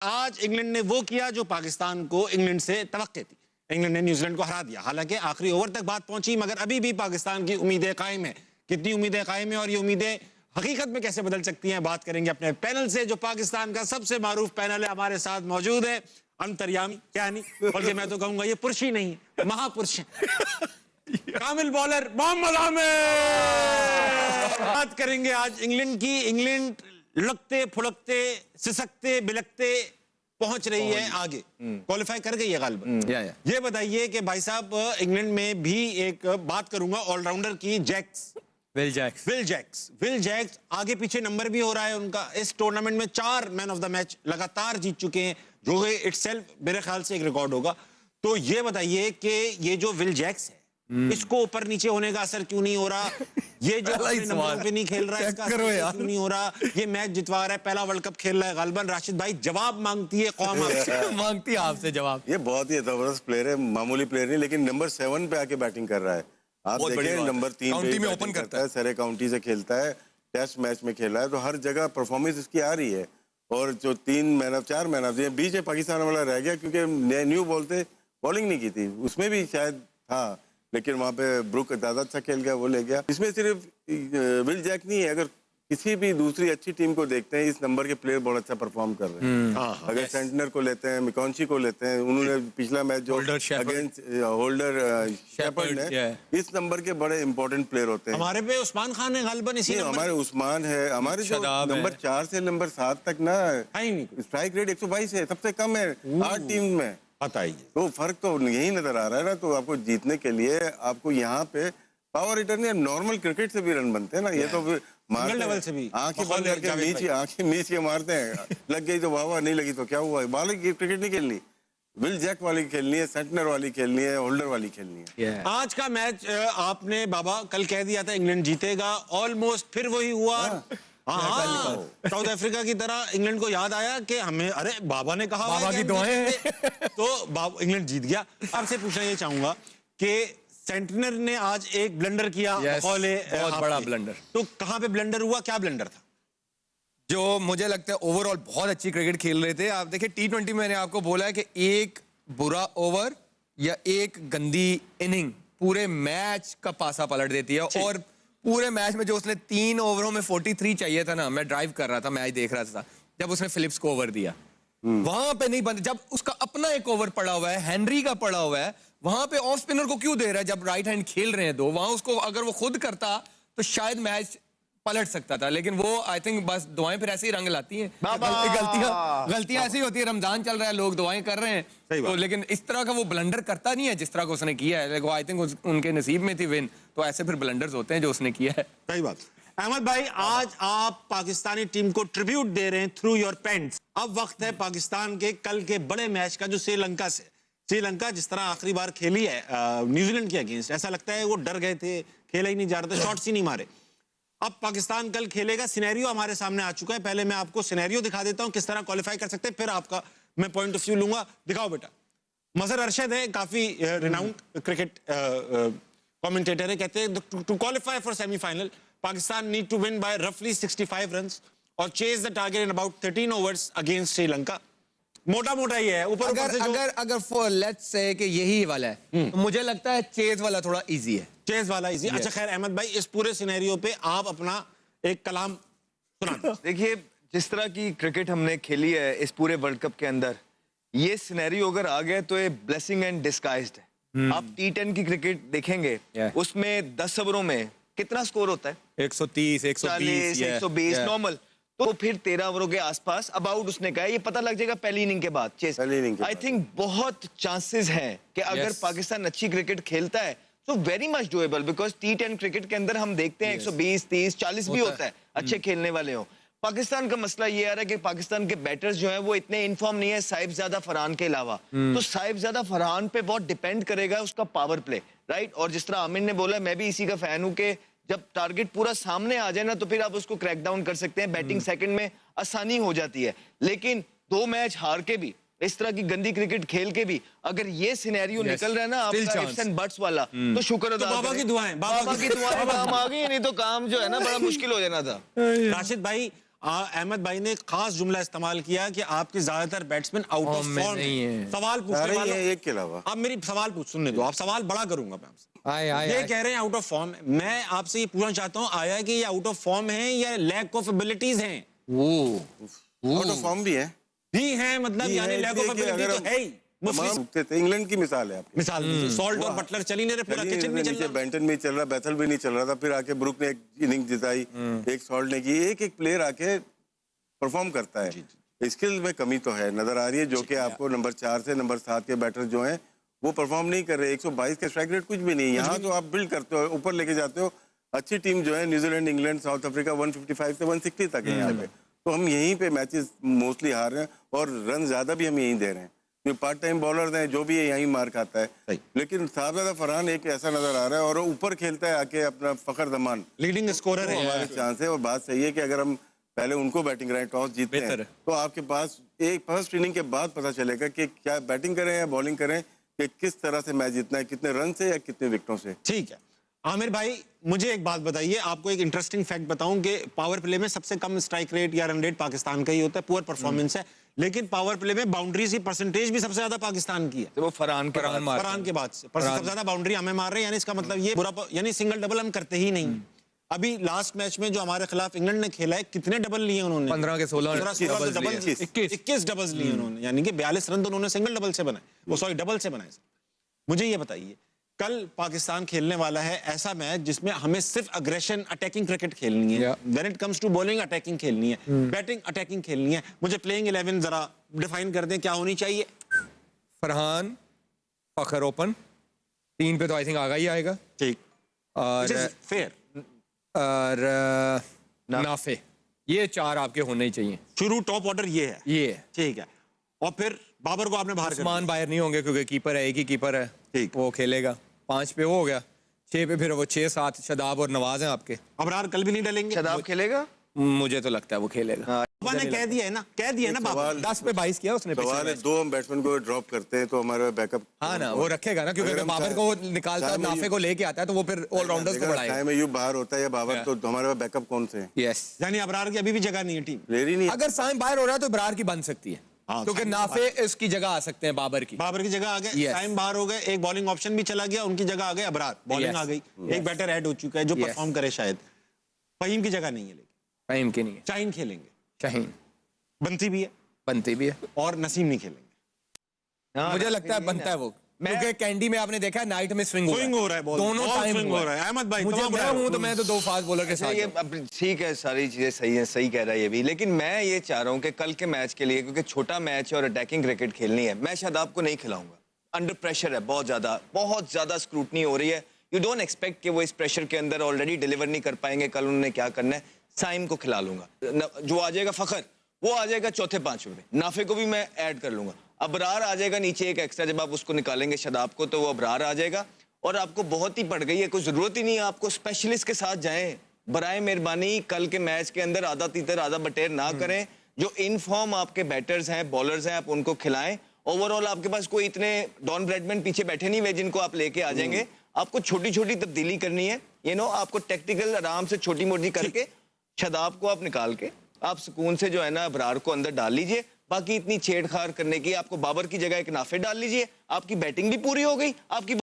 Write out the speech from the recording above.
आज इंग्लैंड ने वो किया जो पाकिस्तान को इंग्लैंड से तवक्के थी। इंग्लैंड ने न्यूजीलैंड को हरा दिया, हालांकि आखिरी ओवर तक बात पहुंची, मगर अभी भी पाकिस्तान की उम्मीदें कायम है। कितनी उम्मीदें कायम है और ये उम्मीदें हकीकत में कैसे बदल सकती हैं, बात करेंगे अपने पैनल से, जो पाकिस्तान का सबसे मारूफ पैनल है। हमारे साथ मौजूद है अंतर्यामी, क्या नहीं, बल्कि मैं तो कहूंगा ये पुरुष ही नहीं, महापुरुष कामिल बॉलर मोहम्मद आमिर। बात करेंगे आज इंग्लैंड की। इंग्लैंड लुढ़कते फुड़कते सिसकते बिलकते पहुंच रही है आगे, क्वालिफाई कर गई है गालिबन। ये बताइए कि भाई साहब, इंग्लैंड में भी एक बात करूंगा ऑलराउंडर की, विल जैक्स आगे पीछे नंबर भी हो रहा है उनका। इस टूर्नामेंट में 4 मैन ऑफ द मैच लगातार जीत चुके हैं, जो इटसेल्फ मेरे ख्याल से एक रिकॉर्ड होगा। तो ये बताइए कि ये जो विल जैक्स है, इसको ऊपर नीचे होने का असर क्यों नहीं हो रहा? ये जो नंबरों पे नहीं खेल रहा है, इसका असर क्यों नहीं हो रहा? ये मैच जितवा रहा है, पहला वर्ल्ड कप खेल रहा है गालिबन। राशिद भाई, जवाब मांगती है कौम आपसे, मांगती है आपसे जवाब। ये बहुत ही जबरदस्त प्लेयर है, मामूली प्लेयर नहीं, लेकिन नंबर 7 पे आके बैटिंग कर रहा है। आप देखें, नंबर 3 काउंटी में ओपन करता है, सरे काउंटी से खेलता है, टेस्ट मैच में खेला है, तो हर जगह परफॉर्मेंस इसकी आ रही है। और जो 4 मैन ऑफ ये बीच में पाकिस्तान वाला रह गया, क्योंकि न्यू बोलते बॉलिंग नहीं की थी, उसमें भी शायद था, लेकिन वहाँ पे ब्रुक ज्यादा अच्छा खेल गया, वो ले गया। इसमें सिर्फ विल जैक नहीं है, अगर किसी भी दूसरी अच्छी टीम को देखते हैं, इस नंबर के प्लेयर बहुत अच्छा परफॉर्म कर रहे हैं। अगर सेंटनर को लेते हैं, मिकॉन्ची को लेते हैं, उन्होंने पिछला मैच जो अगेंस्ट होल्डर शेफर्ड है, इस नंबर के बड़े इंपॉर्टेंट प्लेयर होते हैं। हमारे पे उस्मान खान है गालिबन, इसी हमारे उस्मान है, हमारे जो नंबर 4 से नंबर 7 तक ना स्ट्राइक रेट 122 है, सबसे कम है 8 टीम में। बताइए, तो फर्क तो यही नजर आ रहा है ना। तो आपको जीतने के लिए आपको यहाँ पे पावर रिटर्न या नॉर्मल क्रिकेट से भी रन बनते हैं ना, ये तो लेवल से भी आंखें बंद करके आंखें मीच के मारते हैं, लग गई तो वाह, नहीं लगी तो क्या हुआ। बॉल की क्रिकेट नहीं खेलनी, विल जैक वाली खेलनी है, सेंटनर वाली खेलनी है, होल्डर वाली खेलनी है। आज का मैच आपने बाबा कल कह दिया था इंग्लैंड जीतेगा, ऑलमोस्ट फिर वही हुआ। हाँ, साउथ अफ्रीका की तरह इंग्लैंड को याद आया कि हमें, अरे बाबा ने कहा, बाबा की दुआएं, तो इंग्लैंड जीत गया। आपसे पूछना ये चाहूंगा कि सेंटनर ने आज एक ब्लंडर किया, बहुत बड़ा ब्लंडर। तो कहां पे ब्लंडर हुआ, क्या ब्लंडर था? जो मुझे लगता है ओवरऑल बहुत अच्छी क्रिकेट खेल रहे थे। आप देखिए T20 मैंने आपको बोला है कि एक बुरा ओवर या एक गंदी इनिंग पूरे मैच का पासा पलट देती है। और पूरे मैच में जो उसने 3 ओवरों में 43 चाहिए था ना, मैं ड्राइव कर रहा था, मैच देख रहा था, जब उसने फिलिप्स को ओवर दिया, वहां पे नहीं बनते। जब उसका अपना एक ओवर पड़ा हुआ है, हेनरी का पड़ा हुआ है, वहां पे ऑफ स्पिनर को क्यों दे रहा है? जब राइट हैंड खेल रहे हैं दो, वहां उसको अगर वो खुद करता तो शायद मैच पलट सकता था। लेकिन वो आई थिंक बस दुआएं फिर ऐसे ही रंग लाती हैं। गलतियां ऐसी होती है, रमजान चल रहा है, लोग दुआएं कर रहे हैं, तो लेकिन इस तरह का वो ब्लंडर करता नहीं है जिस तरह का उसने किया है। आई थिंक उनके नसीब में थी विन, तो ऐसे फिर ब्लंडर्स होते हैं जो उसने किया है। सही बात। अहमद भाई, आज आप पाकिस्तानी टीम को ट्रिब्यूट दे रहे हैं थ्रू योर पेंट्स। अब वक्त है पाकिस्तान के कल के बड़े मैच का, जो श्रीलंका से। श्रीलंका जिस तरह आखिरी बार खेली है न्यूजीलैंड के अगेंस्ट, ऐसा लगता है वो डर गए थे, खेला ही नहीं जा रहा था, शॉट्स ही नहीं मारे। अब पाकिस्तान कल खेलेगा, सिनेरियो हमारे सामने आ चुका है। पहले मैं आपको सिनेरियो दिखा देता हूं, किस तरह क्वालिफाई कर सकते हैं, फिर आपका मैं पॉइंट ऑफ व्यू लूंगा। दिखाओ बेटा। मजहर अरशद है, काफी रिनाउंड क्रिकेट कमेंटेटर है, कहते हैं to qualify for semifinal Pakistan need to win by रफली 65 रन्स और chase the target in about 13 overs against Sri Lanka. मोटा मोटा ही है। ऊपर अगर फॉर लेट्स से कि यही वाला है, तो मुझे लगता है चेज वाला थोड़ा इजी है। चेज वाला इजी। अच्छा खैर अहमद भाई, इस पूरे सिनेरियो पे आप अपना एक कलाम सुना। देखिए, जिस तरह की क्रिकेट हमने खेली है इस पूरे वर्ल्ड कप के अंदर, ये सिनेरियो अगर आ गया तो ये ब्लेसिंग एंड डिस्गाइज्ड है। आप T10 की क्रिकेट देखेंगे, उसमें 10 ओवरों में कितना स्कोर होता है? 130, 120, 120 नॉर्मल। तो फिर 13 ओवरों के आसपास अबाउट उसने कहा, ये पता लग जाएगा पहली इनिंग के बाद। आई थिंक बहुत चांसेस हैं कि अगर पाकिस्तान अच्छी क्रिकेट खेलता है तो very much doable, because T10 cricket के अंदर हम देखते हैं 120, 30, 40 भी होता है, अच्छे खेलने वाले हो। पाकिस्तान का मसला ये आ रहा है कि पाकिस्तान के बैटर्स जो हैं वो इतने इनफॉर्म नहीं है साहिबजादा फरहान के अलावा। तो साहिबजादा फरहान पे बहुत डिपेंड करेगा उसका पावर प्ले, राइट। और जिस तरह आमिर ने बोला, मैं भी इसी का फैन हूं कि जब टारगेट पूरा सामने आ जाए ना, तो फिर आप उसको क्रैक डाउन कर सकते हैं, बैटिंग सेकंड में आसानी हो जाती है। लेकिन 2 मैच हार के भी, इस तरह की गंदी क्रिकेट खेल के भी, अगर ये सिनेरियो निकल रहा है ना आपका इफ्स एंड बट्स वाला, तो शुक्र अदा बाबा की दुआएं काम आ गई, नहीं तो काम जो है ना बड़ा मुश्किल हो जाना था। राशिद भाई, अहमद भाई ने एक खास जुमला इस्तेमाल किया कि आपके ज्यादातर बैट्समैन आउट ऑफ फॉर्म में फॉर्म नहीं हैं। है। सवाल पूछने सारे ही वाला हैं, एक के अलावा। अब मेरी सवाल सुनने दो, आप सवाल बड़ा करूंगा मैं आपसे। आए ये कह रहे हैं आउट ऑफ फॉर्म। मैं आपसे ये पूछना चाहता हूँ, आया कि ये आउट ऑफ फॉर्म है या लैक ऑफ एबिलिटीज हैं? आउट ऑफ फॉर्म भी है, भी हैं, मतलब भी यानी है, लैक इसलिए ऑफ कि एबिलिटी अगर तो है ही। मुफलिस उठते थे। इंग्लैंड की मिसाल है आपकी। मिसाल दीजिए, सॉल्ट और बटलर चल ही नहीं रहे, पूरा चलिए, किचन में चल नीचे रहा। बेंटन भी चल रहा, बैथल भी नहीं चल रहा था, फिर आके ब्रुक ने एक इनिंग जिताई, एक सॉल्ट ने की। एक एक प्लेयर आके परफॉर्म करता है। स्किल में कमी तो है, नजर आ रही है, जो कि आपको नंबर 4 से नंबर 7 के बैटर जो हैं वो परफॉर्म नहीं कर रहे। 122 का स्ट्राइक रेट कुछ भी नहीं है। यहाँ तो आप बिल्ड करते हो, ऊपर लेके जाते हो। अच्छी टीम जो है न्यूजीलैंड, इंग्लैंड, साउथ अफ्रीका 155 से 160 तक है यहाँ पे। तो हम यहीं पे मैचेस मोस्टली हार रहे हैं और रन ज्यादा भी हम यहीं दे रहे हैं। जो पार्ट टाइम बॉलर हैं जो भी है यहीं मार खाता है। लेकिन साहबजादा फरहान एक ऐसा नजर आ रहा है और ऊपर खेलता है आके अपना फखर दमान, लीडिंग स्कोरर है। हमारे चांस है। और बात सही है कि अगर हम पहले उनको बैटिंग कराएं, टॉस जीतते हैं, बेहतर है। तो आपके पास एक फर्स्ट इनिंग के बाद पता चलेगा कि क्या बैटिंग करें या बॉलिंग करें, कि किस तरह से मैच जीतना है, कितने रन से या कितने विकेटों से। ठीक है आमिर भाई, मुझे एक बात बताइए, आपको एक इंटरेस्टिंग फैक्ट बताऊं कि पावर प्ले में सबसे कम स्ट्राइक रेट या रन रेट पाकिस्तान का ही होता है, पुअर परफॉर्मेंस है। लेकिन पावर प्ले में बाउंड्रीज की परसेंटेज भी सबसे ज्यादा पाकिस्तान की है। तो वो फरहान के बाद- फरहान के बाद से सबसे ज्यादा बाउंड्री हमें मार रहे हैं, यानी इसका मतलब ये बुरा, यानी सिंगल डबल हम करते ही नहीं। अभी लास्ट मैच में जो हमारे खिलाफ इंग्लैंड ने खेला है, कितने डबल लिए उन्होंने? 15 के 16 डबल 21 डबल्स लिए उन्होंने, यानी कि 42 रन तो उन्होंने सिंगल डबल से बनाए, वो सॉरी डबल से बनाए। मुझे ये बताइए, कल पाकिस्तान खेलने वाला है ऐसा मैच जिसमें हमें सिर्फ अग्रेशन, अटैकिंग क्रिकेट खेलनी है। When it comes to bowling, attacking खेलनी है, बैटिंग अटैकिंग खेलनी है। मुझे प्लेइंग 11 जरा डिफाइन कर दें, क्या होनी चाहिए? फरहान, फखर ओपन, 3 पे तो आई थिंक आगा ही आएगा। ठीक, और फेयर। और नाफे, ये 4 आपके होने ही चाहिए। शुरू टॉप ऑर्डर ये है, ये है। ठीक है। और फिर बाबर को आपने बाहर कर दिया। उस्मान बाहर नहीं होंगे क्योंकि कीपर है, एक ही कीपर है, ठीक। वो खेलेगा। 5 पे वो हो गया, 6 पे फिर वो 6 7 शदाब और नवाज हैं आपके। अबरार कल भी नहीं डलेंगे? शदाब खेलेगा? मुझे तो लगता है वो खेलेगा। बाबा ने कह दिया है ना, कह दिया है ना बाबा। 10 पे 22 किया उसने पिछले सवाल है, मैच। 2 हम बैट्समैन को ड्रॉप करते हैं तो हमारा बैकअप। हाँ ना, वो रखेगा ना, क्योंकि अगर अगर हम बाबर को वो निकालता है, नाफे को लेके आता है, तो वो फिर ऑलराउंडर्स को बढ़ाएगा। टाइम यूब बाहर होता है या बाबर, तो हमारे बैकअप कौन से हैं? यस, यानी अबरार की अभी भी जगह नहीं है टीम। प्लेयर ही नहीं है। अगर साइम बाहर हो रहा है तो इब्रार की बन सकती है, हाँ, क्योंकि साइम नाफे इसकी जगह आ सकते हैं बाबर की। बाबर की जगह आ गए, Yes. टाइम बाहर हो गए, एक बॉलिंग ऑप्शन भी चला गया, उनकी जगह आ गए अबरार, बॉलिंग Yes. आ गई, एक बैटर ऐड हो चुका है जो Yes. परफॉर्म करे शायद। फहीम की जगह नहीं है, लेकिन फाहिम की नहीं है, शाहीन खेलेंगे, शाहीन बनती भी है, बनती भी है। और नसीम नहीं खेलेंगे। हाँ, मुझे लगता है बनता है वो, क्योंकि कैंडी में आपने देखा है नाइट में स्विंग स्विंग हो रहा है, बॉल दोनों बॉल टाइम स्विंग हो रहा है। अहमद भाई मुझे तमाम मैं रहा है। हूं तो मैं तो 2 फास्ट बॉलर के साथ ये हूं। अब ठीक है, सारी चीजें सही हैं, सही कह रहा है ये भी। लेकिन मैं ये चाह रहा हूँ कि कल के मैच के लिए, क्योंकि छोटा मैच है और अटैकिंग क्रिकेट खेलनी है, मैं शादाब को नहीं खिलाऊंगा। अंडर प्रेशर है, बहुत ज्यादा स्क्रूटनी हो रही है। यू डोंट एक्सपेक्ट कि वो इस प्रेशर के अंदर ऑलरेडी डिलीवर नहीं कर पाएंगे। कल उन्होंने क्या करना है, साइम को खिला लूंगा, जो आ जाएगा फखर वो आ जाएगा चौथे 5वें पे, नाफे को भी मैं ऐड कर लूंगा, अबरार आ जाएगा नीचे एक एक्स्ट्रा, जब आप उसको निकालेंगे शदाब को तो वो अबरार आ जाएगा। और आपको बहुत ही पड़ गई है, कोई जरूरत ही नहीं है आपको स्पेशलिस्ट के साथ जाएं। बराए मेहरबानी कल के मैच के अंदर आधा तीतर आधा बटेर ना करें। जो इन फॉर्म आपके बैटर्स हैं, बॉलर्स हैं, आप उनको खिलाएं। ओवरऑल आपके पास कोई इतने डॉन ब्रैडमैन पीछे बैठे नहीं हुए जिनको आप लेके आ जाएंगे। आपको छोटी छोटी तब्दीली करनी है, आपको टेक्निकल आराम से छोटी मोटी करके शदाब को आप निकाल के आप सुकून से जो है ना अबरार को अंदर डाल लीजिए। बाकी इतनी छेड़छाड़ करने की, आपको बाबर की जगह एक नाफे डाल लीजिए, आपकी बैटिंग भी पूरी हो गई, आपकी